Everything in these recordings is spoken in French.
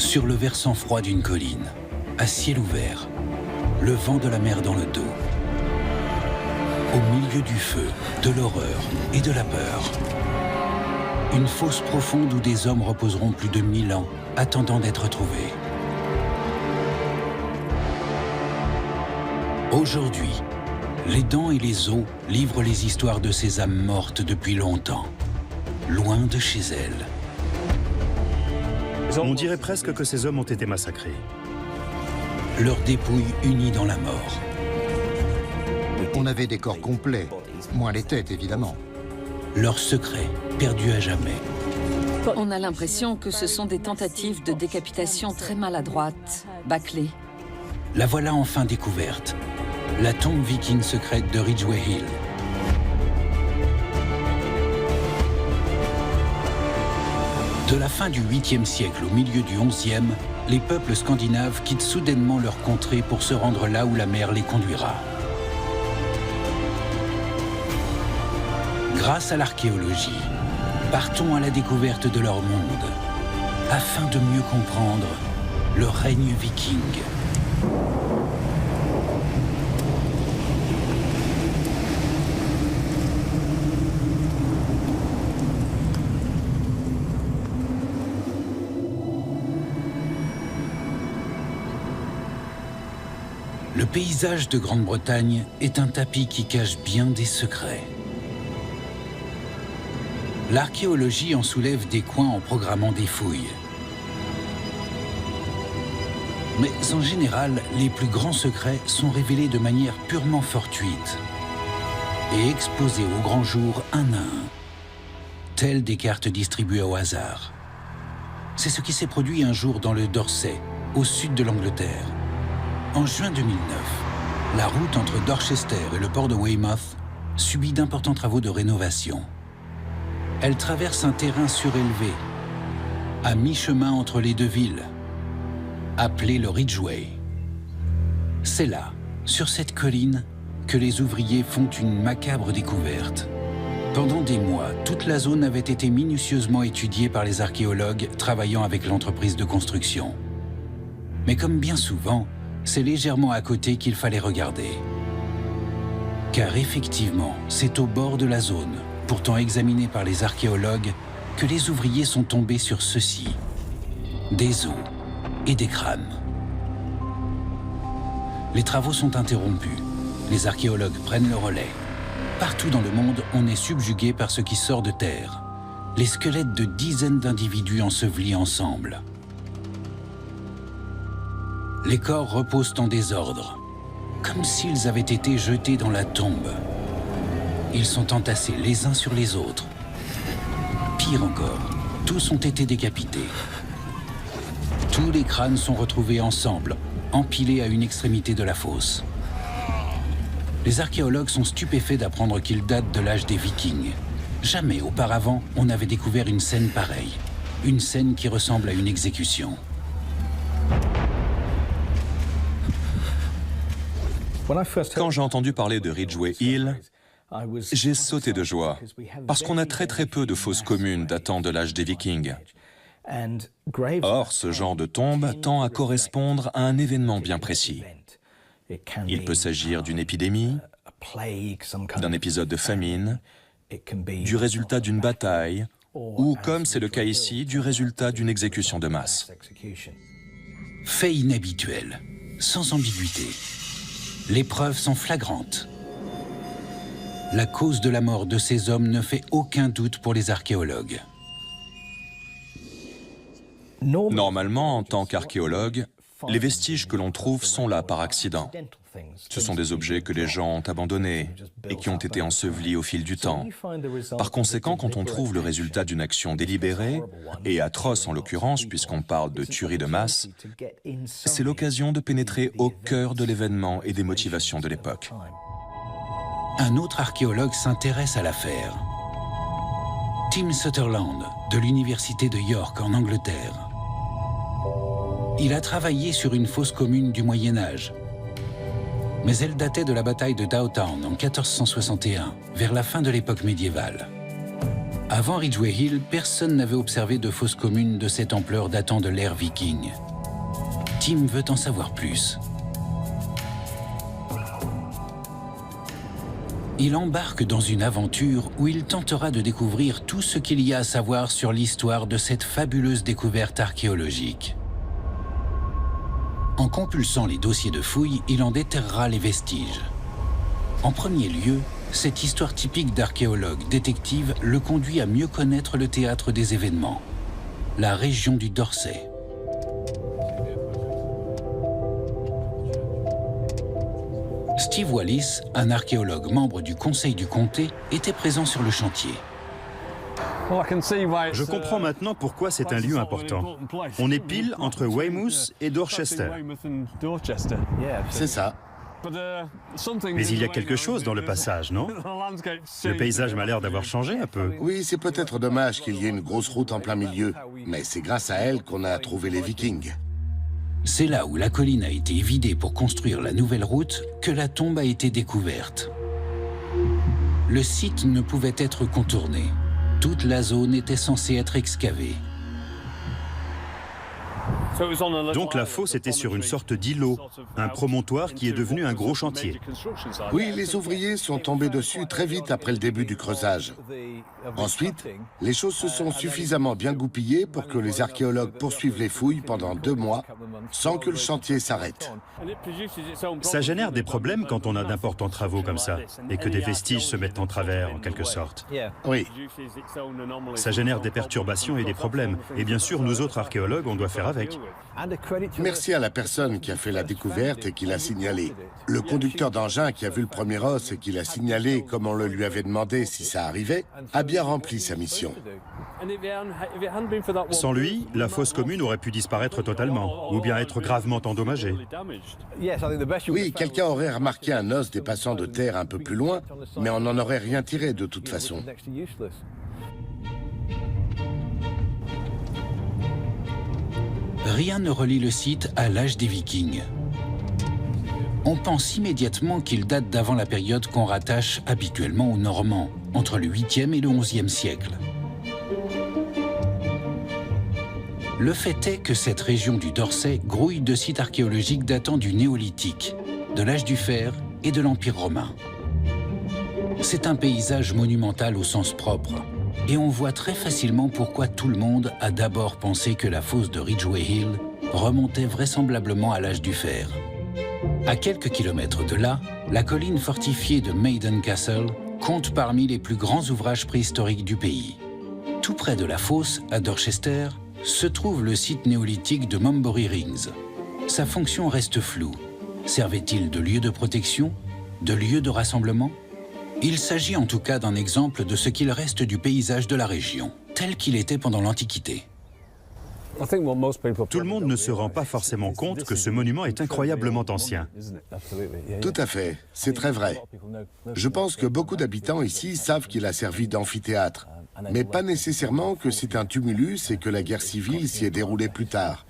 sur le versant froid d'une colline, à ciel ouvert, le vent de la mer dans le dos. Au milieu du feu, de l'horreur et de la peur. Une fosse profonde où des hommes reposeront plus de 1000 ans, attendant d'être trouvés. Aujourd'hui, les dents et les os livrent les histoires de ces âmes mortes depuis longtemps, loin de chez elles. On dirait presque que ces hommes ont été massacrés. Leurs dépouilles unies dans la mort. On avait des corps complets, moins les têtes évidemment. Leurs secrets perdus à jamais. On a l'impression que ce sont des tentatives de décapitation très maladroites, bâclées. La voilà enfin découverte. La tombe viking secrète de Ridgway Hill. De la fin du 8e siècle au milieu du 11e, les peuples scandinaves quittent soudainement leur contrée pour se rendre là où la mer les conduira. Grâce à l'archéologie, partons à la découverte de leur monde, afin de mieux comprendre le règne viking. Le paysage de Grande-Bretagne est un tapis qui cache bien des secrets. L'archéologie en soulève des coins en programmant des fouilles. Mais en général, les plus grands secrets sont révélés de manière purement fortuite et exposés au grand jour un à un, tels des cartes distribuées au hasard. C'est ce qui s'est produit un jour dans le Dorset, au sud de l'Angleterre. En juin 2009, la route entre Dorchester et le port de Weymouth subit d'importants travaux de rénovation. Elle traverse un terrain surélevé, à mi-chemin entre les deux villes, appelé le Ridgway. C'est là, sur cette colline, que les ouvriers font une macabre découverte. Pendant des mois, toute la zone avait été minutieusement étudiée par les archéologues travaillant avec l'entreprise de construction. Mais comme bien souvent, c'est légèrement à côté qu'il fallait regarder. Car effectivement, c'est au bord de la zone, pourtant examinée par les archéologues, que les ouvriers sont tombés sur ceci: des os et des crânes. Les travaux sont interrompus. Les archéologues prennent le relais. Partout dans le monde, on est subjugué par ce qui sort de terre. Les squelettes de dizaines d'individus ensevelis ensemble. Les corps reposent en désordre, comme s'ils avaient été jetés dans la tombe. Ils sont entassés les uns sur les autres. Pire encore, tous ont été décapités. Tous les crânes sont retrouvés ensemble, empilés à une extrémité de la fosse. Les archéologues sont stupéfaits d'apprendre qu'ils datent de l'âge des Vikings. Jamais auparavant, on n'avait découvert une scène pareille. Une scène qui ressemble à une exécution. Quand j'ai entendu parler de Ridgway Hill, j'ai sauté de joie, parce qu'on a très peu de fosses communes datant de l'âge des Vikings. Or, ce genre de tombe tend à correspondre à un événement bien précis. Il peut s'agir d'une épidémie, d'un épisode de famine, du résultat d'une bataille, ou, comme c'est le cas ici, du résultat d'une exécution de masse. Fait inhabituel, sans ambiguïté. Les preuves sont flagrantes. La cause de la mort de ces hommes ne fait aucun doute pour les archéologues. Normalement, en tant qu'archéologue, les vestiges que l'on trouve sont là par accident. Ce sont des objets que les gens ont abandonnés et qui ont été ensevelis au fil du temps. Par conséquent, quand on trouve le résultat d'une action délibérée, et atroce en l'occurrence puisqu'on parle de tuerie de masse, c'est l'occasion de pénétrer au cœur de l'événement et des motivations de l'époque. Un autre archéologue s'intéresse à l'affaire. Tim Sutherland, de l'Université de York en Angleterre. Il a travaillé sur une fosse commune du Moyen-Âge. Mais elle datait de la bataille de Downtown en 1461, vers la fin de l'époque médiévale. Avant Ridgway Hill, personne n'avait observé de fosse commune de cette ampleur datant de l'ère viking. Tim veut en savoir plus. Il embarque dans une aventure où il tentera de découvrir tout ce qu'il y a à savoir sur l'histoire de cette fabuleuse découverte archéologique. En compulsant les dossiers de fouilles, il en déterrera les vestiges. En premier lieu, cette histoire typique d'archéologue détective le conduit à mieux connaître le théâtre des événements, la région du Dorset. Steve Wallis, un archéologue membre du conseil du comté, était présent sur le chantier. Je comprends maintenant pourquoi c'est un lieu important. On est pile entre Weymouth et Dorchester. C'est ça. Mais il y a quelque chose dans le passage, non? Le paysage m'a l'air d'avoir changé un peu. Oui, c'est peut-être dommage qu'il y ait une grosse route en plein milieu, mais c'est grâce à elle qu'on a trouvé les Vikings. C'est là où la colline a été vidée pour construire la nouvelle route que la tombe a été découverte. Le site ne pouvait être contourné. Toute la zone était censée être excavée. Donc la fosse était sur une sorte d'îlot, un promontoire qui est devenu un gros chantier. Oui, les ouvriers sont tombés dessus très vite après le début du creusage. Ensuite, les choses se sont suffisamment bien goupillées pour que les archéologues poursuivent les fouilles pendant 2 mois, sans que le chantier s'arrête. Ça génère des problèmes quand on a d'importants travaux comme ça, et que des vestiges se mettent en travers, en quelque sorte. Oui. Ça génère des perturbations et des problèmes. Et bien sûr, nous autres archéologues, on doit faire avec. Merci à la personne qui a fait la découverte et qui l'a signalé. Le conducteur d'engin qui a vu le premier os et qui l'a signalé comme on le lui avait demandé si ça arrivait, a bien rempli sa mission. Sans lui, la fosse commune aurait pu disparaître totalement, ou bien être gravement endommagée. Oui, quelqu'un aurait remarqué un os dépassant de terre un peu plus loin, mais on n'en aurait rien tiré de toute façon. Rien ne relie le site à l'âge des Vikings. On pense immédiatement qu'il date d'avant la période qu'on rattache habituellement aux Normands, entre le 8e et le 11e siècle. Le fait est que cette région du Dorset grouille de sites archéologiques datant du Néolithique, de l'âge du fer et de l'Empire romain. C'est un paysage monumental au sens propre, et on voit très facilement pourquoi tout le monde a d'abord pensé que la fosse de Ridgway Hill remontait vraisemblablement à l'âge du fer. À quelques kilomètres de là, la colline fortifiée de Maiden Castle compte parmi les plus grands ouvrages préhistoriques du pays. Tout près de la fosse, à Dorchester, se trouve le site néolithique de Mambury Rings. Sa fonction reste floue. Servait-il de lieu de protection? De lieu de rassemblement? Il s'agit en tout cas d'un exemple de ce qu'il reste du paysage de la région, tel qu'il était pendant l'Antiquité. Tout le monde ne se rend pas forcément compte que ce monument est incroyablement ancien. Tout à fait, c'est très vrai. Je pense que beaucoup d'habitants ici savent qu'il a servi d'amphithéâtre, mais pas nécessairement que c'est un tumulus et que la guerre civile s'y est déroulée plus tard.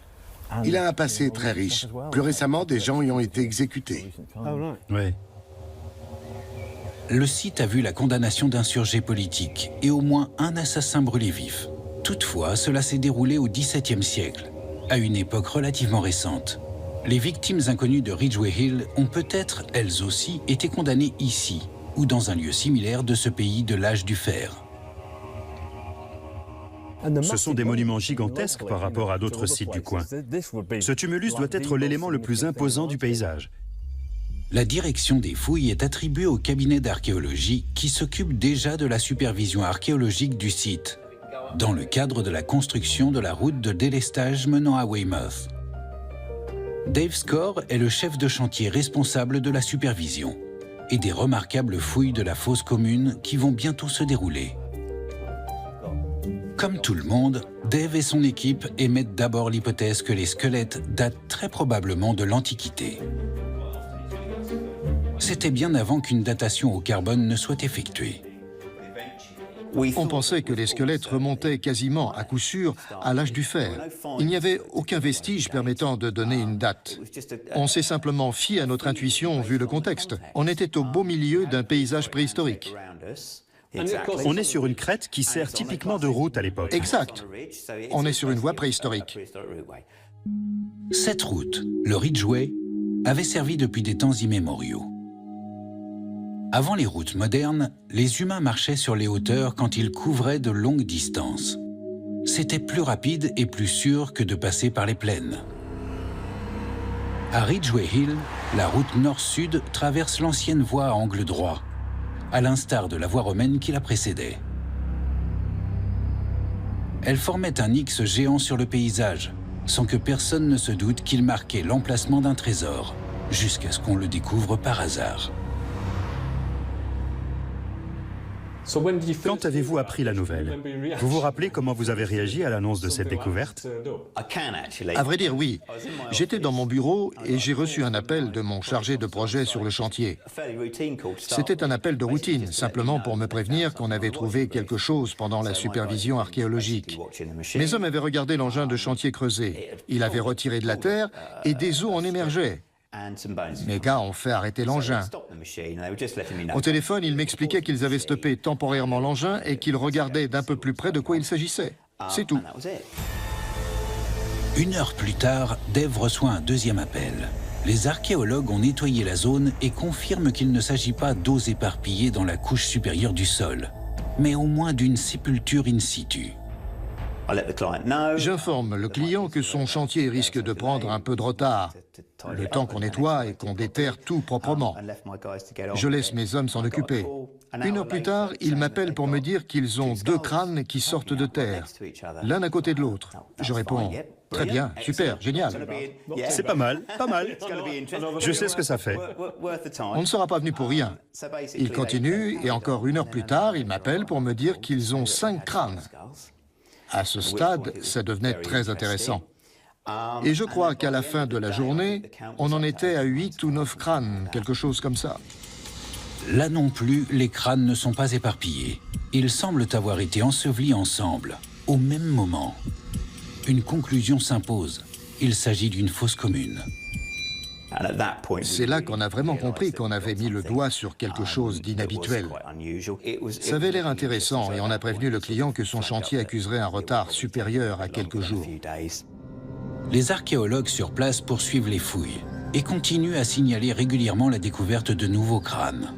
Il a un passé très riche. Plus récemment, des gens y ont été exécutés. Oui. Le site a vu la condamnation d'insurgés politiques et au moins un assassin brûlé vif. Toutefois, cela s'est déroulé au XVIIe siècle, à une époque relativement récente. Les victimes inconnues de Ridgway Hill ont peut-être, elles aussi, été condamnées ici, ou dans un lieu similaire de ce pays de l'âge du fer. Ce sont des monuments gigantesques par rapport à d'autres sites du coin. Ce tumulus doit être l'élément le plus imposant du paysage. La direction des fouilles est attribuée au cabinet d'archéologie qui s'occupe déjà de la supervision archéologique du site, dans le cadre de la construction de la route de délestage menant à Weymouth. Dave Score est le chef de chantier responsable de la supervision et des remarquables fouilles de la fosse commune qui vont bientôt se dérouler. Comme tout le monde, Dave et son équipe émettent d'abord l'hypothèse que les squelettes datent très probablement de l'Antiquité. C'était bien avant qu'une datation au carbone ne soit effectuée. On pensait que les squelettes remontaient quasiment à coup sûr à l'âge du fer. Il n'y avait aucun vestige permettant de donner une date. On s'est simplement fié à notre intuition vu le contexte. On était au beau milieu d'un paysage préhistorique. On est sur une crête qui sert typiquement de route à l'époque. Exact. On est sur une voie préhistorique. Cette route, le Ridgeway, avait servi depuis des temps immémoriaux. Avant les routes modernes, les humains marchaient sur les hauteurs quand ils couvraient de longues distances. C'était plus rapide et plus sûr que de passer par les plaines. À Ridgeway Hill, la route nord-sud traverse l'ancienne voie à angle droit, à l'instar de la voie romaine qui la précédait. Elle formait un X géant sur le paysage, sans que personne ne se doute qu'il marquait l'emplacement d'un trésor, jusqu'à ce qu'on le découvre par hasard. Quand avez-vous appris la nouvelle? Vous vous rappelez comment vous avez réagi à l'annonce de cette découverte? À vrai dire, oui. J'étais dans mon bureau et j'ai reçu un appel de mon chargé de projet sur le chantier. C'était un appel de routine, simplement pour me prévenir qu'on avait trouvé quelque chose pendant la supervision archéologique. Mes hommes avaient regardé l'engin de chantier creusé. Il avait retiré de la terre et des os en émergeaient. Mes gars ont fait arrêter l'engin. Au téléphone, ils m'expliquaient qu'ils avaient stoppé temporairement l'engin et qu'ils regardaient d'un peu plus près de quoi il s'agissait. C'est tout. Une heure plus tard, Dave reçoit un deuxième appel. Les archéologues ont nettoyé la zone et confirment qu'il ne s'agit pas d'os éparpillés dans la couche supérieure du sol, mais au moins d'une sépulture in situ. J'informe le client que son chantier risque de prendre un peu de retard, le temps qu'on nettoie et qu'on déterre tout proprement. Je laisse mes hommes s'en occuper. Une heure plus tard, ils m'appellent pour me dire qu'ils ont 2 crânes qui sortent de terre, l'un à côté de l'autre. Je réponds, très bien, super, génial. C'est pas mal, pas mal. Je sais ce que ça fait. On ne sera pas venu pour rien. Ils continuent et encore une heure plus tard, ils m'appellent pour me dire qu'ils ont 5 crânes. À ce stade, ça devenait très intéressant. Et je crois qu'à la fin de la journée, on en était à 8 ou 9 crânes, quelque chose comme ça. Là non plus, les crânes ne sont pas éparpillés. Ils semblent avoir été ensevelis ensemble, au même moment. Une conclusion s'impose. Il s'agit d'une fosse commune. C'est là qu'on a vraiment compris qu'on avait mis le doigt sur quelque chose d'inhabituel. Ça avait l'air intéressant et on a prévenu le client que son chantier accuserait un retard supérieur à quelques jours. Les archéologues sur place poursuivent les fouilles et continuent à signaler régulièrement la découverte de nouveaux crânes.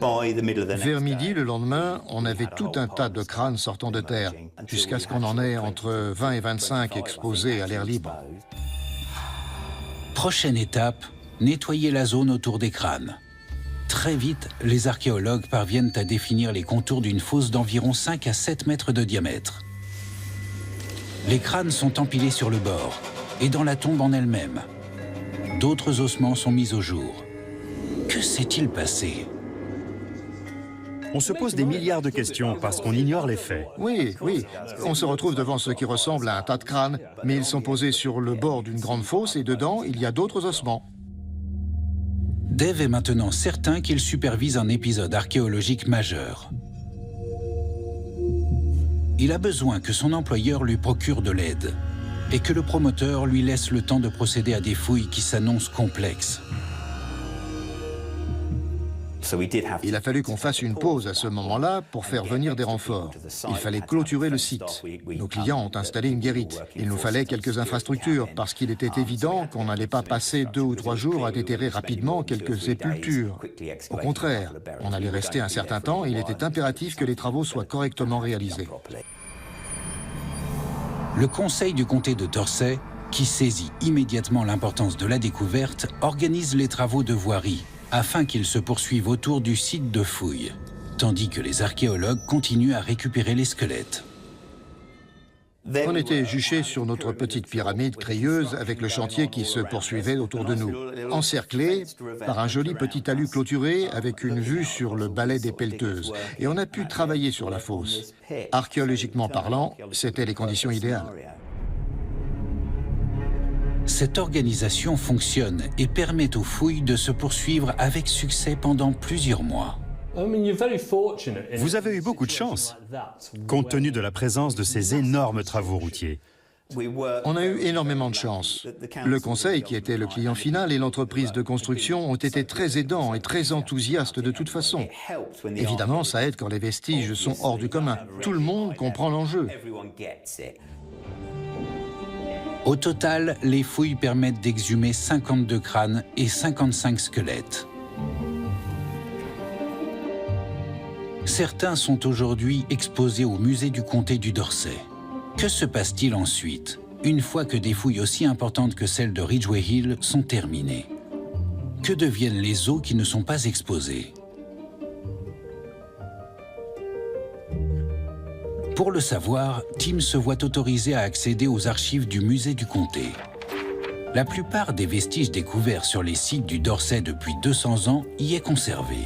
Vers midi, le lendemain, on avait tout un tas de crânes sortant de terre, jusqu'à ce qu'on en ait entre 20 et 25 exposés à l'air libre. Prochaine étape, nettoyer la zone autour des crânes. Très vite, les archéologues parviennent à définir les contours d'une fosse d'environ 5 à 7 mètres de diamètre. Les crânes sont empilés sur le bord et dans la tombe en elle-même. D'autres ossements sont mis au jour. Que s'est-il passé? On se pose des milliards de questions parce qu'on ignore les faits. Oui, oui. On se retrouve devant ce qui ressemble à un tas de crânes, mais ils sont posés sur le bord d'une grande fosse et dedans, il y a d'autres ossements. Dave est maintenant certain qu'il supervise un épisode archéologique majeur. Il a besoin que son employeur lui procure de l'aide et que le promoteur lui laisse le temps de procéder à des fouilles qui s'annoncent complexes. Il a fallu qu'on fasse une pause à ce moment-là pour faire venir des renforts. Il fallait clôturer le site. Nos clients ont installé une guérite. Il nous fallait quelques infrastructures parce qu'il était évident qu'on n'allait pas passer 2 ou 3 jours à déterrer rapidement quelques sépultures. Au contraire, on allait rester un certain temps et il était impératif que les travaux soient correctement réalisés. Le conseil du comté de Dorsey, qui saisit immédiatement l'importance de la découverte, organise les travaux de voirie afin qu'ils se poursuivent autour du site de fouilles, tandis que les archéologues continuent à récupérer les squelettes. On était juchés sur notre petite pyramide crayeuse avec le chantier qui se poursuivait autour de nous, encerclés par un joli petit talus clôturé avec une vue sur le balai des pelleteuses. Et on a pu travailler sur la fosse. Archéologiquement parlant, c'était les conditions idéales. Cette organisation fonctionne et permet aux fouilles de se poursuivre avec succès pendant plusieurs mois. Vous avez eu beaucoup de chance, compte tenu de la présence de ces énormes travaux routiers. On a eu énormément de chance. Le conseil, qui était le client final, et l'entreprise de construction ont été très aidants et très enthousiastes de toute façon. Évidemment, ça aide quand les vestiges sont hors du commun. Tout le monde comprend l'enjeu. Au total, les fouilles permettent d'exhumer 52 crânes et 55 squelettes. Certains sont aujourd'hui exposés au musée du comté du Dorset. Que se passe-t-il ensuite, une fois que des fouilles aussi importantes que celles de Ridgway Hill sont terminées? Que deviennent les os qui ne sont pas exposés? Pour le savoir, Tim se voit autorisé à accéder aux archives du musée du comté. La plupart des vestiges découverts sur les sites du Dorset depuis 200 ans y est conservé.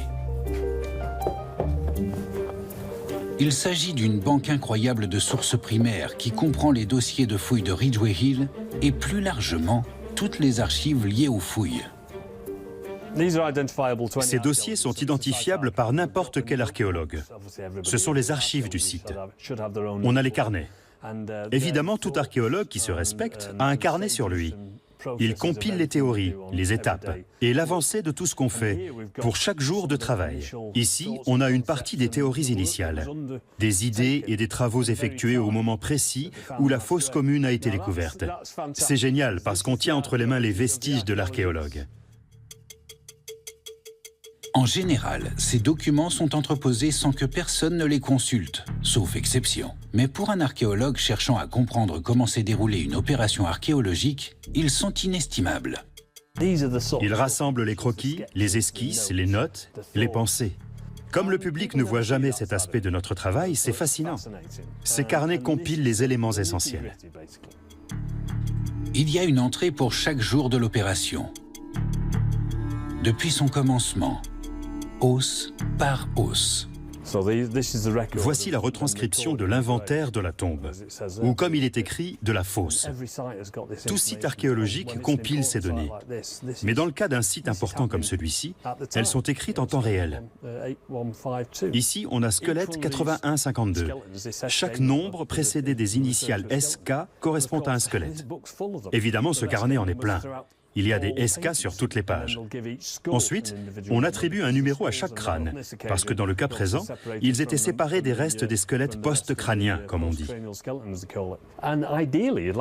Il s'agit d'une banque incroyable de sources primaires qui comprend les dossiers de fouilles de Ridgway Hill et plus largement toutes les archives liées aux fouilles. Ces dossiers sont identifiables par n'importe quel archéologue. Ce sont les archives du site. On a les carnets. Évidemment, tout archéologue qui se respecte a un carnet sur lui. Il compile les théories, les étapes et l'avancée de tout ce qu'on fait pour chaque jour de travail. Ici, on a une partie des théories initiales, des idées et des travaux effectués au moment précis où la fosse commune a été découverte. C'est génial parce qu'on tient entre les mains les vestiges de l'archéologue. En général, ces documents sont entreposés sans que personne ne les consulte, sauf exception. Mais pour un archéologue cherchant à comprendre comment s'est déroulée une opération archéologique, ils sont inestimables. Ils rassemblent les croquis, les esquisses, les notes, les pensées. Comme le public ne voit jamais cet aspect de notre travail, c'est fascinant. Ces carnets compilent les éléments essentiels. Il y a une entrée pour chaque jour de l'opération. Depuis son commencement, os par os. Voici la retranscription de l'inventaire de la tombe, ou comme il est écrit, de la fosse. Tout site archéologique compile ces données. Mais dans le cas d'un site important comme celui-ci, elles sont écrites en temps réel. Ici, on a squelette 8152. Chaque nombre précédé des initiales SK correspond à un squelette. Évidemment, ce carnet en est plein. Il y a des SK sur toutes les pages. Ensuite, on attribue un numéro à chaque crâne, parce que dans le cas présent, ils étaient séparés des restes des squelettes post-crâniens, comme on dit.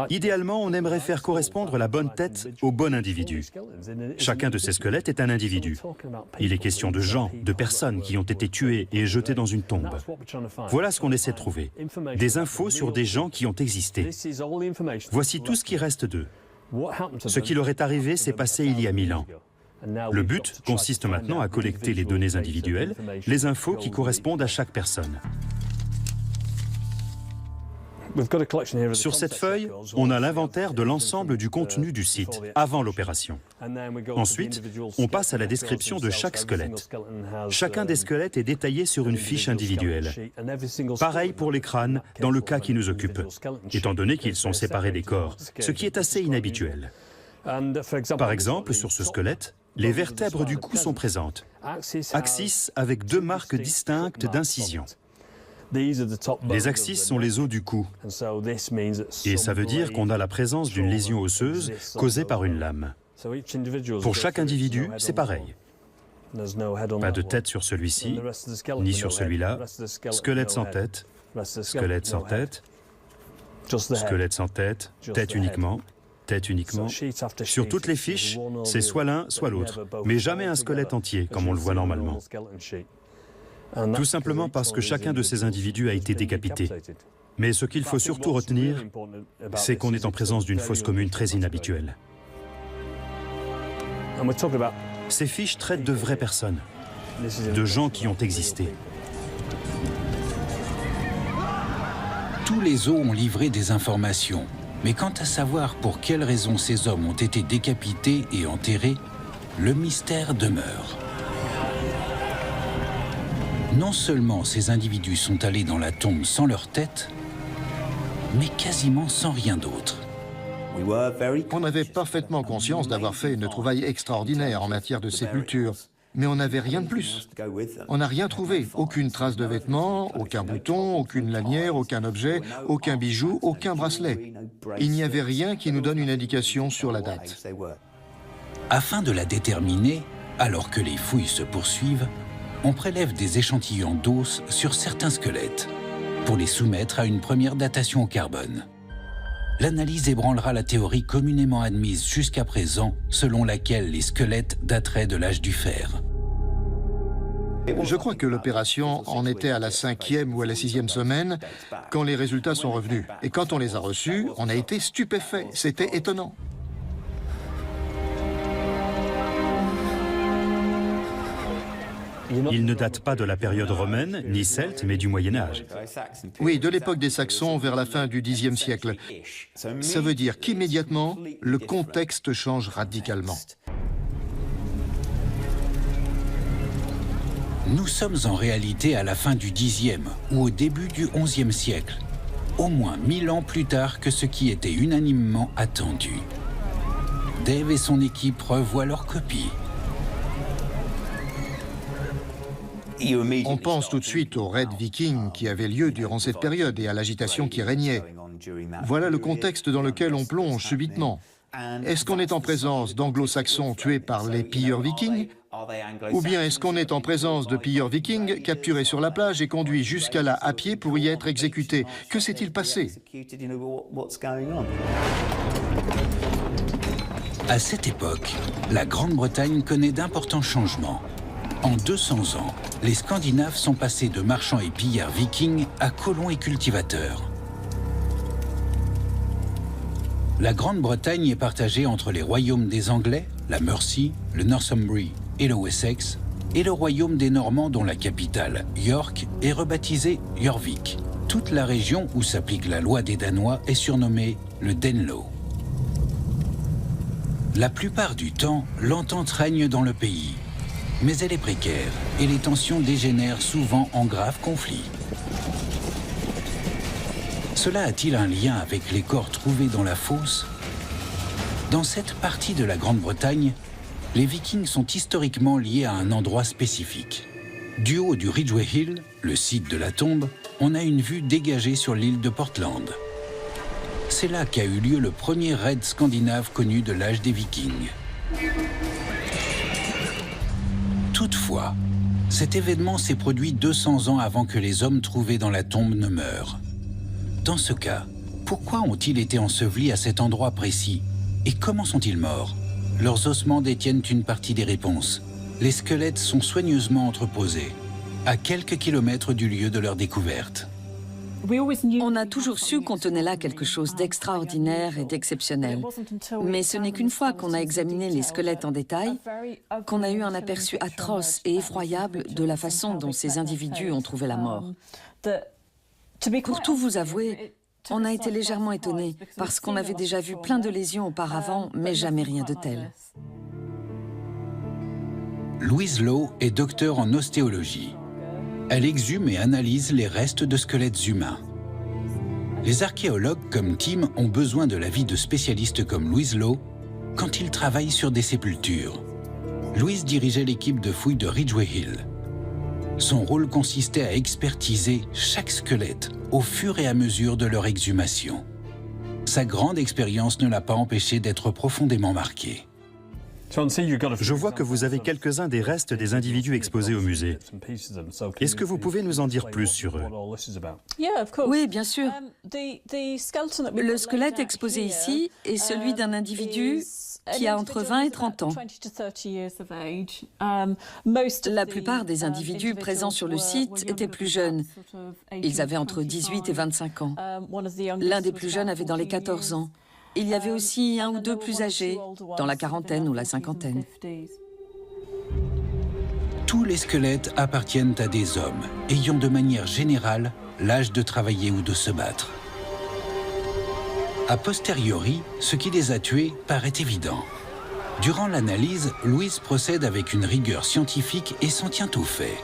Idéalement, on aimerait faire correspondre la bonne tête au bon individu. Chacun de ces squelettes est un individu. Il est question de gens, de personnes qui ont été tuées et jetées dans une tombe. Voilà ce qu'on essaie de trouver. Des infos sur des gens qui ont existé. Voici tout ce qui reste d'eux. Ce qui leur est arrivé s'est passé il y a 1000 ans. Le but consiste maintenant à collecter les données individuelles, les infos qui correspondent à chaque personne. Sur cette feuille, on a l'inventaire de l'ensemble du contenu du site, avant l'opération. Ensuite, on passe à la description de chaque squelette. Chacun des squelettes est détaillé sur une fiche individuelle. Pareil pour les crânes, dans le cas qui nous occupe, étant donné qu'ils sont séparés des corps, ce qui est assez inhabituel. Par exemple, sur ce squelette, les vertèbres du cou sont présentes. Axis avec 2 marques distinctes d'incision. Les axis sont les os du cou, et ça veut dire qu'on a la présence d'une lésion osseuse causée par une lame. Pour chaque individu, c'est pareil. Pas de tête sur celui-ci, ni sur celui-là, squelette sans tête, squelette sans tête, squelette sans tête, tête uniquement. Sur toutes les fiches, c'est soit l'un, soit l'autre, mais jamais un squelette entier, comme on le voit normalement. Tout simplement parce que chacun de ces individus a été décapité. Mais ce qu'il faut surtout retenir, c'est qu'on est en présence d'une fosse commune très inhabituelle. Ces fiches traitent de vraies personnes, de gens qui ont existé. Tous les os ont livré des informations, mais quant à savoir pour quelles raisons ces hommes ont été décapités et enterrés, le mystère demeure. Non seulement ces individus sont allés dans la tombe sans leur tête, mais quasiment sans rien d'autre. On avait parfaitement conscience d'avoir fait une trouvaille extraordinaire en matière de sépulture. mais on n'avait rien de plus. On n'a rien trouvé, aucune trace de vêtements, aucun bouton, aucune lanière, aucun objet, aucun bijou, aucun bracelet. Il n'y avait rien qui nous donne une indication sur la date. Afin de la déterminer, alors que les fouilles se poursuivent, on prélève des échantillons d'os sur certains squelettes pour les soumettre à une première datation au carbone. L'analyse ébranlera la théorie communément admise jusqu'à présent, selon laquelle les squelettes dateraient de l'âge du fer. Je crois que l'opération en était à la 5e ou à la 6e semaine quand les résultats sont revenus. Et quand on les a reçus, on a été stupéfaits. C'était étonnant. Il ne date pas de la période romaine, ni celte, mais du Moyen-Âge. Oui, de l'époque des Saxons vers la fin du Xe siècle. Ça veut dire qu'immédiatement, le contexte change radicalement. Nous sommes en réalité à la fin du Xe ou au début du XIe siècle, au moins 1000 ans plus tard que ce qui était unanimement attendu. Dave et son équipe revoient leur copie. On pense tout de suite aux raids vikings qui avaient lieu durant cette période et à l'agitation qui régnait. Voilà le contexte dans lequel on plonge subitement. Est-ce qu'on est en présence d'anglo-saxons tués par les pilleurs vikings? Ou bien est-ce qu'on est en présence de pilleurs vikings capturés sur la plage et conduits jusqu'à là à pied pour y être exécutés? Que s'est-il passé? À cette époque, la Grande-Bretagne connaît d'importants changements. En 200 ans, les Scandinaves sont passés de marchands et pillards vikings à colons et cultivateurs. La Grande-Bretagne est partagée entre les royaumes des Anglais, la Mercie, le Northumbrie et le Wessex, et le royaume des Normands dont la capitale, York, est rebaptisée Jorvik. Toute la région où s'applique la loi des Danois est surnommée le Danelaw. La plupart du temps, l'entente règne dans le pays. Mais elle est précaire et les tensions dégénèrent souvent en graves conflits. Cela a-t-il un lien avec les corps trouvés dans la fosse? Dans cette partie de la Grande-Bretagne, les Vikings sont historiquement liés à un endroit spécifique. Du haut du Ridgway Hill, le site de la tombe, on a une vue dégagée sur l'île de Portland. C'est là qu'a eu lieu le premier raid scandinave connu de l'âge des Vikings. Toutefois, cet événement s'est produit 200 ans avant que les hommes trouvés dans la tombe ne meurent. Dans ce cas, pourquoi ont-ils été ensevelis à cet endroit précis? Et comment sont-ils morts? Leurs ossements détiennent une partie des réponses. Les squelettes sont soigneusement entreposés, à quelques kilomètres du lieu de leur découverte. On a toujours su qu'on tenait là quelque chose d'extraordinaire et d'exceptionnel. Mais ce n'est qu'une fois qu'on a examiné les squelettes en détail qu'on a eu un aperçu atroce et effroyable de la façon dont ces individus ont trouvé la mort. Pour tout vous avouer, on a été légèrement étonnés parce qu'on avait déjà vu plein de lésions auparavant, mais jamais rien de tel. Louise Lowe est docteure en ostéologie. Elle exhume et analyse les restes de squelettes humains. Les archéologues comme Tim ont besoin de l'avis de spécialistes comme Louise Lowe quand ils travaillent sur des sépultures. Louise dirigeait l'équipe de fouilles de Ridgway Hill. Son rôle consistait à expertiser chaque squelette au fur et à mesure de leur exhumation. Sa grande expérience ne l'a pas empêché d'être profondément marquée. Je vois que vous avez quelques-uns des restes des individus exposés au musée. Est-ce que vous pouvez nous en dire plus sur eux? Oui, bien sûr. Le squelette exposé ici est celui d'un individu qui a entre 20 et 30 ans. La plupart des individus présents sur le site étaient plus jeunes. Ils avaient entre 18 et 25 ans. L'un des plus jeunes avait dans les 14 ans. Il y avait aussi un ou deux plus âgés, dans la quarantaine ou la cinquantaine. Tous les squelettes appartiennent à des hommes, ayant de manière générale l'âge de travailler ou de se battre. A posteriori, ce qui les a tués paraît évident. Durant l'analyse, Louise procède avec une rigueur scientifique et s'en tient au fait.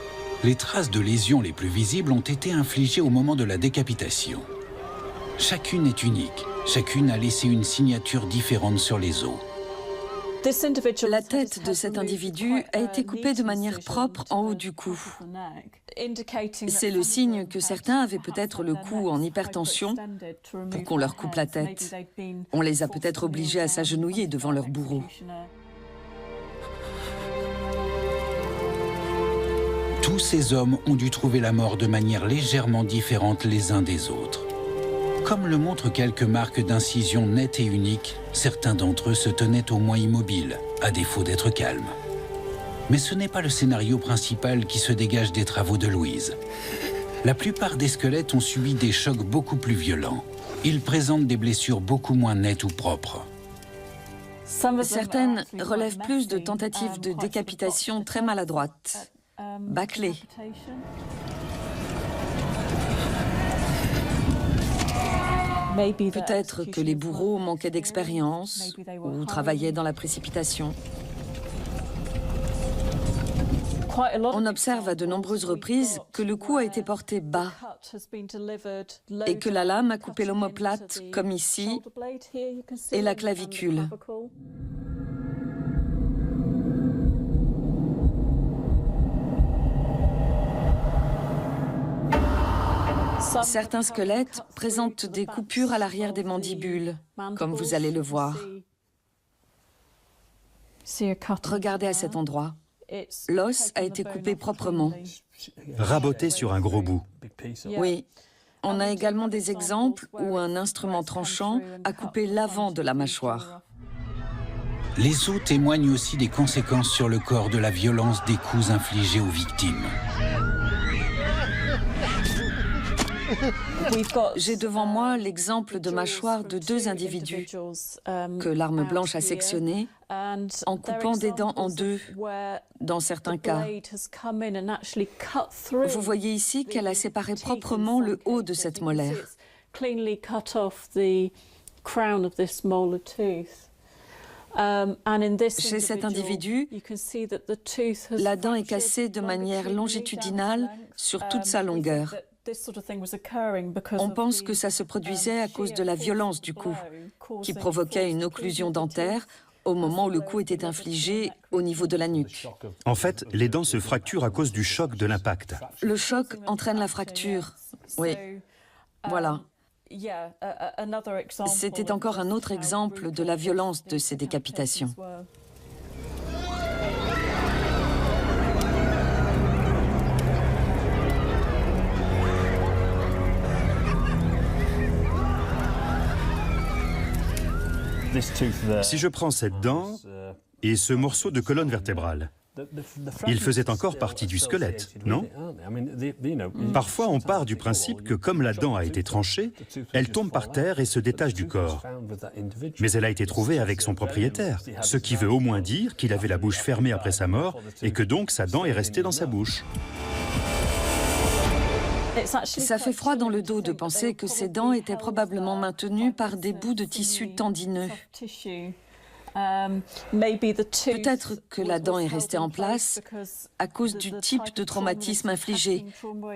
Les traces de lésions les plus visibles ont été infligées au moment de la décapitation. Chacune est unique, chacune a laissé une signature différente sur les os. La tête de cet individu a été coupée de manière propre en haut du cou. C'est le signe que certains avaient peut-être le cou en hypertension pour qu'on leur coupe la tête. On les a peut-être obligés à s'agenouiller devant leur bourreau. Tous ces hommes ont dû trouver la mort de manière légèrement différente les uns des autres. Comme le montrent quelques marques d'incision nettes et uniques, certains d'entre eux se tenaient au moins immobiles, à défaut d'être calmes. Mais ce n'est pas le scénario principal qui se dégage des travaux de Louise. La plupart des squelettes ont subi des chocs beaucoup plus violents. Ils présentent des blessures beaucoup moins nettes ou propres. Certaines relèvent plus de tentatives de décapitation très maladroites, bâclées. Peut-être que les bourreaux manquaient d'expérience ou travaillaient dans la précipitation. On observe à de nombreuses reprises que le cou a été porté bas et que la lame a coupé l'omoplate, comme ici, et la clavicule. Certains squelettes présentent des coupures à l'arrière des mandibules, comme vous allez le voir. Regardez à cet endroit. L'os a été coupé proprement. Raboté sur un gros bout. Oui. On a également des exemples où un instrument tranchant a coupé l'avant de la mâchoire. Les os témoignent aussi des conséquences sur le corps de la violence des coups infligés aux victimes. J'ai devant moi l'exemple de mâchoire de deux individus que l'arme blanche a sectionné en coupant des dents en deux, dans certains cas. Vous voyez ici qu'elle a séparé proprement le haut de cette molaire. Chez cet individu, la dent est cassée de manière longitudinale sur toute sa longueur. On pense que ça se produisait à cause de la violence du coup, qui provoquait une occlusion dentaire au moment où le coup était infligé au niveau de la nuque. En fait, les dents se fracturent à cause du choc de l'impact. Le choc entraîne la fracture. Oui, voilà. C'était encore un autre exemple de la violence de ces décapitations. Si je prends cette dent et ce morceau de colonne vertébrale, ils faisaient encore partie du squelette, non? Parfois, on part du principe que comme la dent a été tranchée, elle tombe par terre et se détache du corps. Mais elle a été trouvée avec son propriétaire, ce qui veut au moins dire qu'il avait la bouche fermée après sa mort et que donc sa dent est restée dans sa bouche. Ça fait froid dans le dos de penser que ces dents étaient probablement maintenues par des bouts de tissu tendineux. Peut-être que la dent est restée en place à cause du type de traumatisme infligé,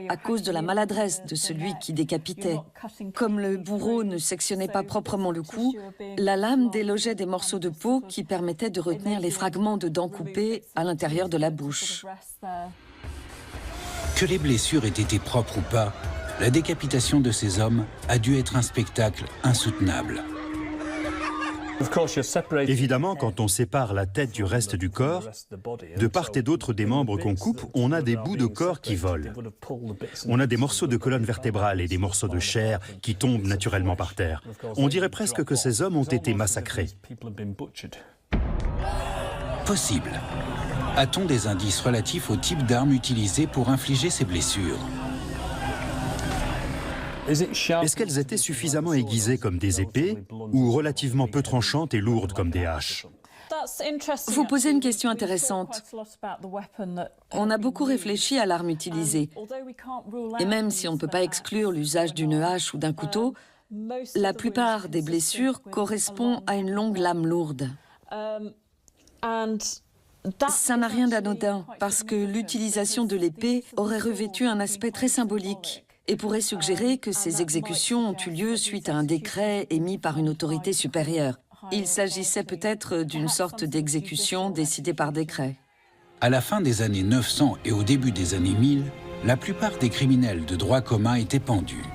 à cause de la maladresse de celui qui décapitait. Comme le bourreau ne sectionnait pas proprement le cou, la lame délogeait des morceaux de peau qui permettaient de retenir les fragments de dents coupées à l'intérieur de la bouche. Que les blessures aient été propres ou pas, la décapitation de ces hommes a dû être un spectacle insoutenable. Évidemment, quand on sépare la tête du reste du corps, de part et d'autre des membres qu'on coupe, on a des bouts de corps qui volent. On a des morceaux de colonne vertébrale et des morceaux de chair qui tombent naturellement par terre. On dirait presque que ces hommes ont été massacrés. Possible. A-t-on des indices relatifs au type d'armes utilisées pour infliger ces blessures? Est-ce qu'elles étaient suffisamment aiguisées comme des épées ou relativement peu tranchantes et lourdes comme des haches? Vous posez une question intéressante. On a beaucoup réfléchi à l'arme utilisée. Et même si on ne peut pas exclure l'usage d'une hache ou d'un couteau, la plupart des blessures correspondent à une longue lame lourde. Ça n'a rien d'anodin, parce que l'utilisation de l'épée aurait revêtu un aspect très symbolique et pourrait suggérer que ces exécutions ont eu lieu suite à un décret émis par une autorité supérieure. Il s'agissait peut-être d'une sorte d'exécution décidée par décret. À la fin des années 900 et au début des années 1000, la plupart des criminels de droit commun étaient pendus.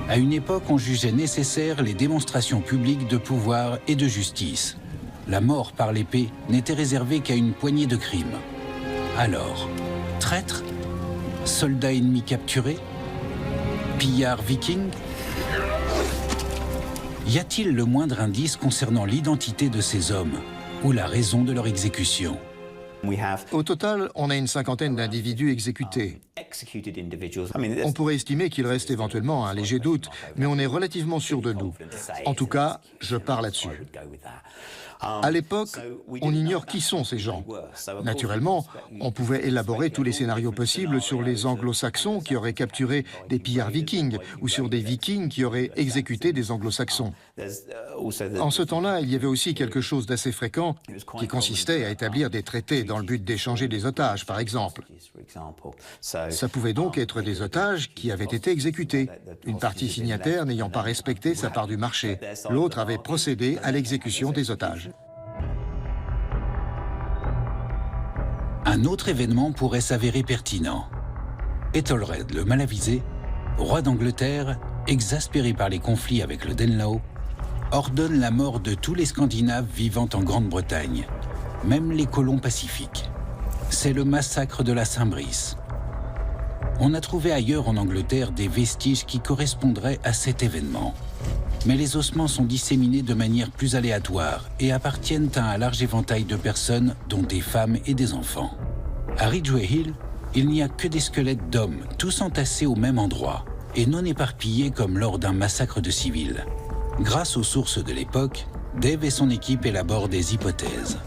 À une époque, on jugeait nécessaires les démonstrations publiques de pouvoir et de justice. La mort par l'épée n'était réservée qu'à une poignée de crimes. Alors, traîtres, soldats ennemis capturés, pillards vikings? Y a-t-il le moindre indice concernant l'identité de ces hommes ou la raison de leur exécution? Au total, on a une cinquantaine d'individus exécutés. On pourrait estimer qu'il reste éventuellement un léger doute, mais on est relativement sûr de nous. En tout cas, je pars là-dessus. À l'époque, on ignore qui sont ces gens. Naturellement, on pouvait élaborer tous les scénarios possibles sur les anglo-saxons qui auraient capturé des pillards vikings ou sur des vikings qui auraient exécuté des anglo-saxons. En ce temps-là, il y avait aussi quelque chose d'assez fréquent qui consistait à établir des traités dans le but d'échanger des otages, par exemple. Ça pouvait donc être des otages qui avaient été exécutés, une partie signataire n'ayant pas respecté sa part du marché. L'autre avait procédé à l'exécution des otages. Un autre événement pourrait s'avérer pertinent. Ethelred le Malavisé, roi d'Angleterre, exaspéré par les conflits avec le Danelaw, ordonne la mort de tous les Scandinaves vivant en Grande-Bretagne, même les colons pacifiques. C'est le massacre de la Saint-Brice. On a trouvé ailleurs en Angleterre des vestiges qui correspondraient à cet événement. Mais les ossements sont disséminés de manière plus aléatoire et appartiennent à un large éventail de personnes, dont des femmes et des enfants. À Ridgeway Hill, il n'y a que des squelettes d'hommes, tous entassés au même endroit, et non éparpillés comme lors d'un massacre de civils. Grâce aux sources de l'époque, Dave et son équipe élaborent des hypothèses.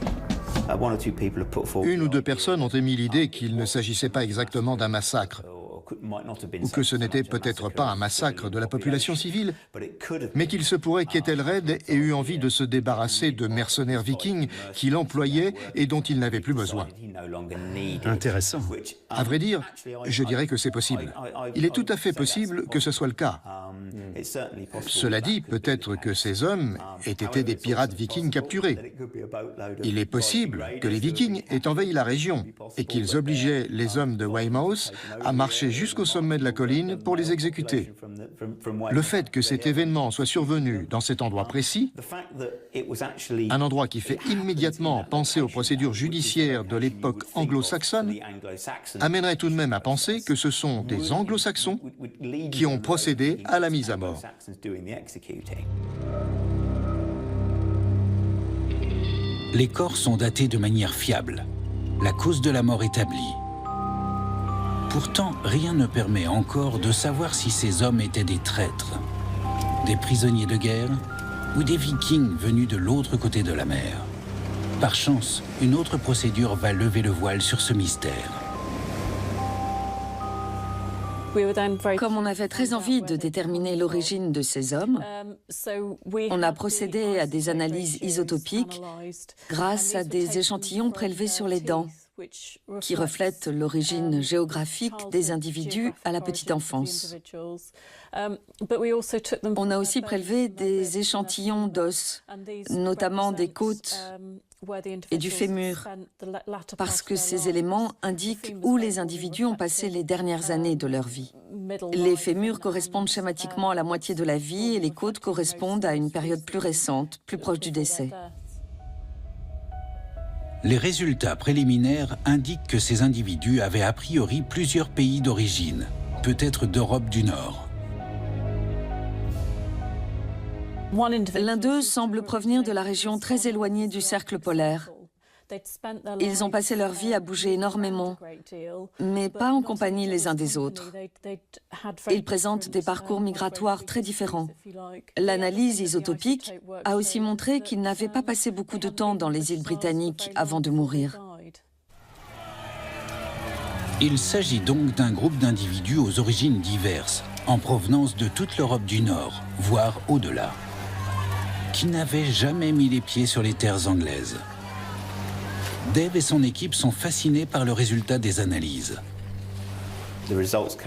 Une ou deux personnes ont émis l'idée qu'il ne s'agissait pas exactement d'un massacre, ou que ce n'était peut-être pas un massacre de la population civile, mais qu'il se pourrait qu'Ethelred ait eu envie de se débarrasser de mercenaires vikings qu'il employait et dont il n'avait plus besoin. Intéressant. À vrai dire, je dirais que c'est possible. Il est tout à fait possible que ce soit le cas. Cela dit, peut-être que ces hommes aient été des pirates vikings capturés. Il est possible que les vikings aient envahi la région et qu'ils obligeaient les hommes de Weymouth à marcher jusqu'au sommet de la colline pour les exécuter. Le fait que cet événement soit survenu dans cet endroit précis, un endroit qui fait immédiatement penser aux procédures judiciaires de l'époque anglo-saxonne, amènerait tout de même à penser que ce sont des anglo-saxons qui ont procédé à la mise à mort. Les corps sont datés de manière fiable, la cause de la mort établie. Pourtant, rien ne permet encore de savoir si ces hommes étaient des traîtres, des prisonniers de guerre ou des vikings venus de l'autre côté de la mer. Par chance, une autre procédure va lever le voile sur ce mystère. Comme on avait très envie de déterminer l'origine de ces hommes, on a procédé à des analyses isotopiques grâce à des échantillons prélevés sur les dents, qui reflètent l'origine géographique des individus à la petite enfance. On a aussi prélevé des échantillons d'os, notamment des côtes et du fémur, parce que ces éléments indiquent où les individus ont passé les dernières années de leur vie. Les fémurs correspondent schématiquement à la moitié de la vie et les côtes correspondent à une période plus récente, plus proche du décès. Les résultats préliminaires indiquent que ces individus avaient a priori plusieurs pays d'origine, peut-être d'Europe du Nord. L'un d'eux semble provenir de la région très éloignée du cercle polaire. Ils ont passé leur vie à bouger énormément, mais pas en compagnie les uns des autres. Ils présentent des parcours migratoires très différents. L'analyse isotopique a aussi montré qu'ils n'avaient pas passé beaucoup de temps dans les îles britanniques avant de mourir. Il s'agit donc d'un groupe d'individus aux origines diverses, en provenance de toute l'Europe du Nord, voire au-delà, qui n'avaient jamais mis les pieds sur les terres anglaises. Dave et son équipe sont fascinés par le résultat des analyses.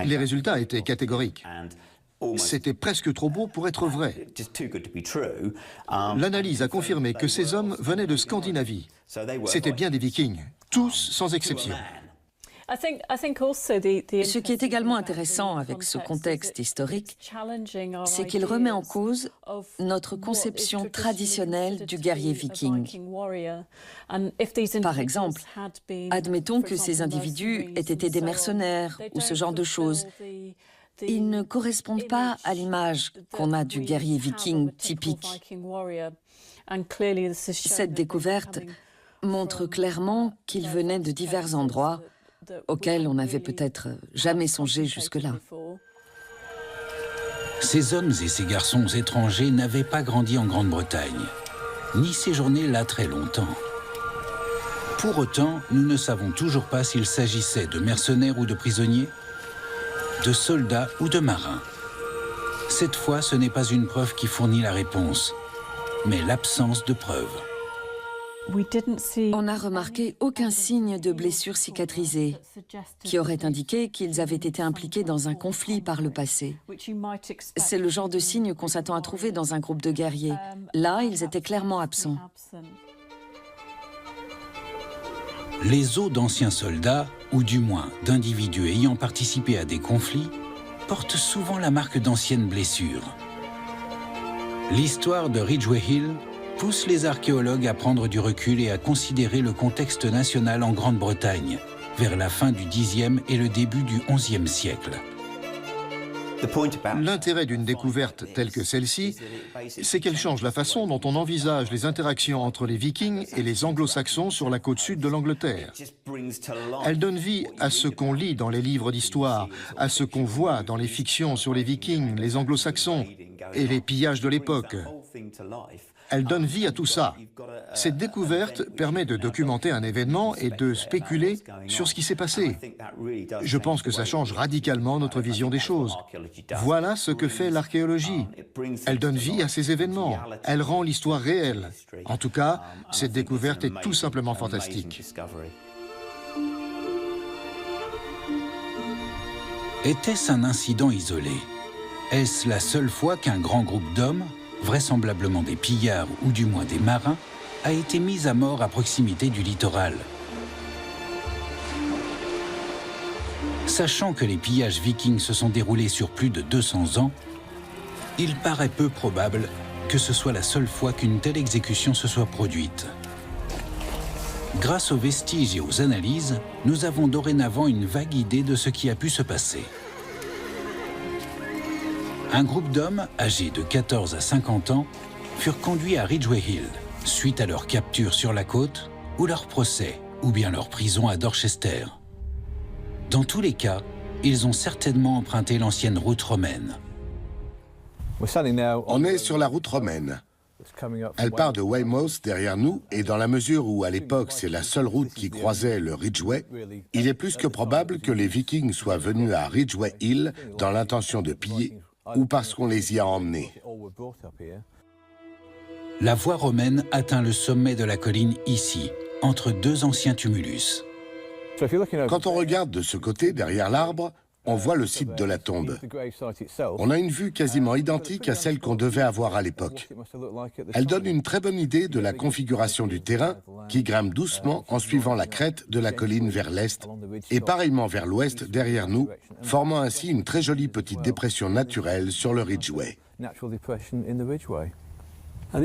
Les résultats étaient catégoriques. C'était presque trop beau pour être vrai. L'analyse a confirmé que ces hommes venaient de Scandinavie. C'étaient bien des Vikings, tous sans exception. Ce qui est également intéressant avec ce contexte historique, c'est qu'il remet en cause notre conception traditionnelle du guerrier viking. Par exemple, admettons que ces individus aient été des mercenaires ou ce genre de choses. Ils ne correspondent pas à l'image qu'on a du guerrier viking typique. Cette découverte montre clairement qu'ils venaient de divers endroits auxquels on n'avait peut-être jamais songé jusque-là. Ces hommes et ces garçons étrangers n'avaient pas grandi en Grande-Bretagne, ni séjourné là très longtemps. Pour autant, nous ne savons toujours pas s'il s'agissait de mercenaires ou de prisonniers, de soldats ou de marins. Cette fois, ce n'est pas une preuve qui fournit la réponse, mais l'absence de preuves. On n'a remarqué aucun signe de blessure cicatrisée qui aurait indiqué qu'ils avaient été impliqués dans un conflit par le passé. C'est le genre de signe qu'on s'attend à trouver dans un groupe de guerriers. Là, ils étaient clairement absents. Les os d'anciens soldats, ou du moins d'individus ayant participé à des conflits, portent souvent la marque d'anciennes blessures. L'histoire de Ridgway Hill pousse les archéologues à prendre du recul et à considérer le contexte national en Grande-Bretagne, vers la fin du Xe et le début du XIe siècle. L'intérêt d'une découverte telle que celle-ci, c'est qu'elle change la façon dont on envisage les interactions entre les Vikings et les Anglo-Saxons sur la côte sud de l'Angleterre. Elle donne vie à ce qu'on lit dans les livres d'histoire, à ce qu'on voit dans les fictions sur les Vikings, les Anglo-Saxons et les pillages de l'époque. Elle donne vie à tout ça. Cette découverte permet de documenter un événement et de spéculer sur ce qui s'est passé. Je pense que ça change radicalement notre vision des choses. Voilà ce que fait l'archéologie. Elle donne vie à ces événements. Elle rend l'histoire réelle. En tout cas, cette découverte est tout simplement fantastique. Était-ce un incident isolé? Est-ce la seule fois qu'un grand groupe d'hommes, vraisemblablement des pillards ou du moins des marins, a été mis à mort à proximité du littoral? Sachant que les pillages vikings se sont déroulés sur plus de 200 ans, il paraît peu probable que ce soit la seule fois qu'une telle exécution se soit produite. Grâce aux vestiges et aux analyses, nous avons dorénavant une vague idée de ce qui a pu se passer. Un groupe d'hommes, âgés de 14 à 50 ans, furent conduits à Ridgway Hill, suite à leur capture sur la côte, ou leur procès, ou bien leur prison à Dorchester. Dans tous les cas, ils ont certainement emprunté l'ancienne route romaine. On est sur la route romaine. Elle part de Weymouth derrière nous, et dans la mesure où, à l'époque, c'est la seule route qui croisait le Ridgway, il est plus que probable que les Vikings soient venus à Ridgway Hill dans l'intention de piller, ou parce qu'on les y a emmenés. La voie romaine atteint le sommet de la colline ici, entre deux anciens tumulus. Quand on regarde de ce côté, derrière l'arbre, on voit le site de la tombe. On a une vue quasiment identique à celle qu'on devait avoir à l'époque. Elle donne une très bonne idée de la configuration du terrain, qui grimpe doucement en suivant la crête de la colline vers l'est, et pareillement vers l'ouest derrière nous, formant ainsi une très jolie petite dépression naturelle sur le Ridgway.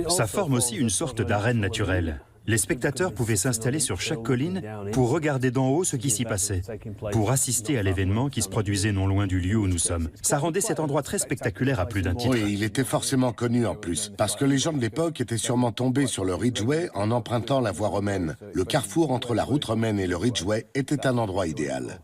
Ça forme aussi une sorte d'arène naturelle. Les spectateurs pouvaient s'installer sur chaque colline pour regarder d'en haut ce qui s'y passait, pour assister à l'événement qui se produisait non loin du lieu où nous sommes. Ça rendait cet endroit très spectaculaire à plus d'un titre. Oui, il était forcément connu en plus, parce que les gens de l'époque étaient sûrement tombés sur le Ridgway en empruntant la voie romaine. Le carrefour entre la route romaine et le Ridgway était un endroit idéal.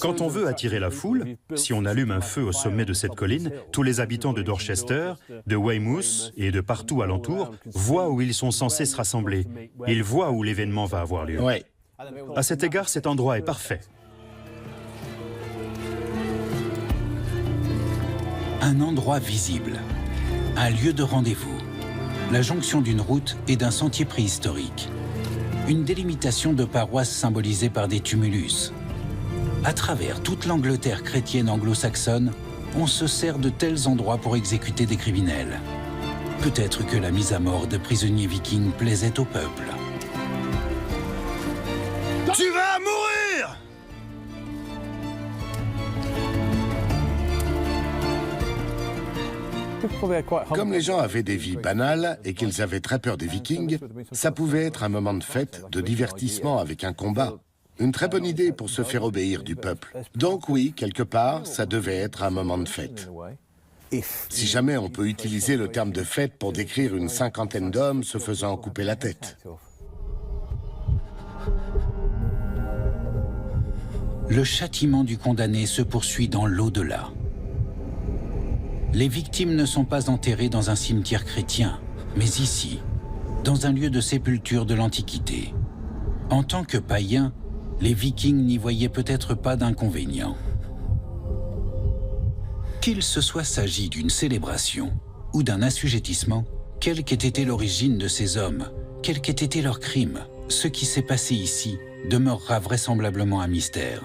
Quand on veut attirer la foule, si on allume un feu au sommet de cette colline, tous les habitants de Dorchester, de Weymouth et de partout alentour voient où ils sont censés se rassembler. Ils voient où l'événement va avoir lieu. Ouais. À cet égard, cet endroit est parfait. Un endroit visible, un lieu de rendez-vous, la jonction d'une route et d'un sentier préhistorique, une délimitation de paroisses symbolisée par des tumulus. À travers toute l'Angleterre chrétienne anglo-saxonne, on se sert de tels endroits pour exécuter des criminels. Peut-être que la mise à mort de prisonniers vikings plaisait au peuple. Tu vas mourir! Comme les gens avaient des vies banales et qu'ils avaient très peur des Vikings, ça pouvait être un moment de fête, de divertissement avec un combat. Une très bonne idée pour se faire obéir du peuple. Donc oui, quelque part, ça devait être un moment de fête. Si jamais on peut utiliser le terme de fête pour décrire une cinquantaine d'hommes se faisant couper la tête. Le châtiment du condamné se poursuit dans l'au-delà. Les victimes ne sont pas enterrées dans un cimetière chrétien, mais ici, dans un lieu de sépulture de l'Antiquité. En tant que païens, les Vikings n'y voyaient peut-être pas d'inconvénient. Qu'il se soit s'agit d'une célébration ou d'un assujettissement, quelle qu'ait été l'origine de ces hommes, quel qu'ait été leur crime, ce qui s'est passé ici demeurera vraisemblablement un mystère.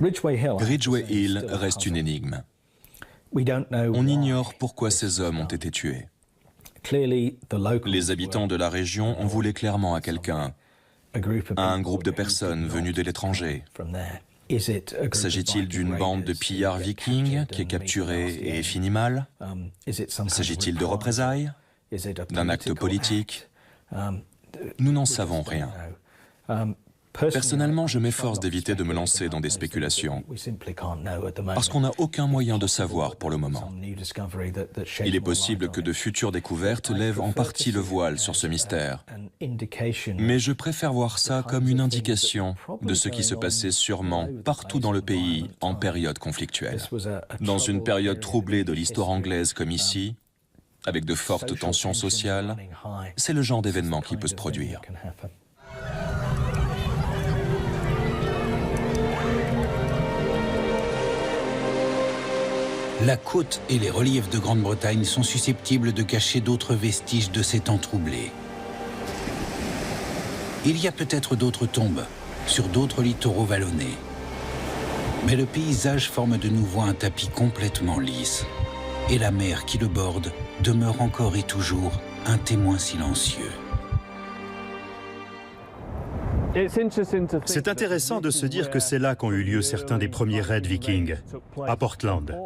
Ridgway Hill reste une énigme. On ignore pourquoi ces hommes ont été tués. Les habitants de la région en voulaient clairement à quelqu'un, à un groupe de personnes venues de l'étranger. S'agit-il d'une bande de pillards vikings qui est capturée et finit mal? S'agit-il de représailles? D'un acte politique? Nous n'en savons rien. Personnellement, je m'efforce d'éviter de me lancer dans des spéculations, parce qu'on n'a aucun moyen de savoir pour le moment. Il est possible que de futures découvertes lèvent en partie le voile sur ce mystère, mais je préfère voir ça comme une indication de ce qui se passait sûrement partout dans le pays en période conflictuelle. Dans une période troublée de l'histoire anglaise comme ici, avec de fortes tensions sociales, c'est le genre d'événement qui peut se produire. La côte et les reliefs de Grande-Bretagne sont susceptibles de cacher d'autres vestiges de ces temps troublés. Il y a peut-être d'autres tombes, sur d'autres littoraux vallonnés. Mais le paysage forme de nouveau un tapis complètement lisse. Et la mer qui le borde demeure encore et toujours un témoin silencieux. C'est intéressant de se dire que c'est là qu'ont eu lieu certains des premiers raids vikings, à Portland.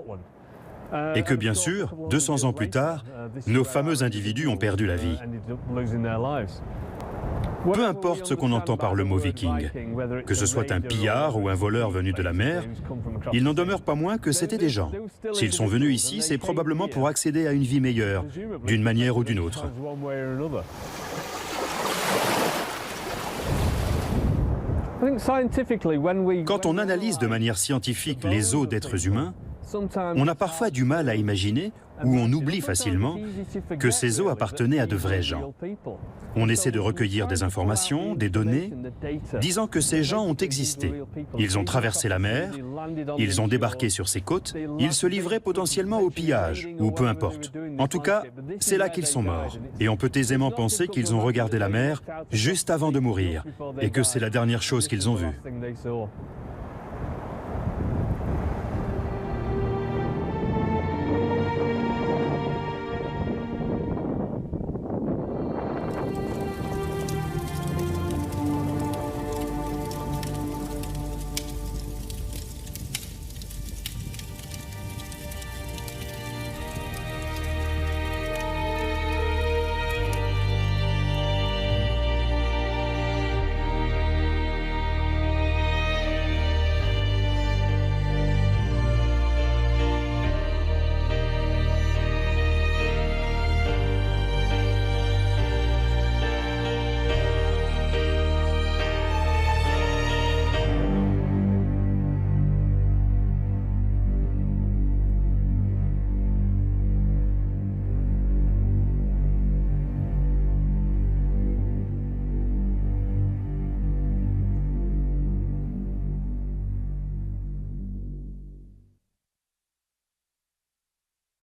Et que bien sûr, 200 ans plus tard, nos fameux individus ont perdu la vie. Peu importe ce qu'on entend par le mot viking, que ce soit un pillard ou un voleur venu de la mer, il n'en demeure pas moins que c'étaient des gens. S'ils sont venus ici, c'est probablement pour accéder à une vie meilleure, d'une manière ou d'une autre. Quand on analyse de manière scientifique les os d'êtres humains, on a parfois du mal à imaginer, ou on oublie facilement, que ces os appartenaient à de vrais gens. On essaie de recueillir des informations, des données, disant que ces gens ont existé. Ils ont traversé la mer, ils ont débarqué sur ces côtes, ils se livraient potentiellement au pillage, ou peu importe. En tout cas, c'est là qu'ils sont morts. Et on peut aisément penser qu'ils ont regardé la mer juste avant de mourir, et que c'est la dernière chose qu'ils ont vue.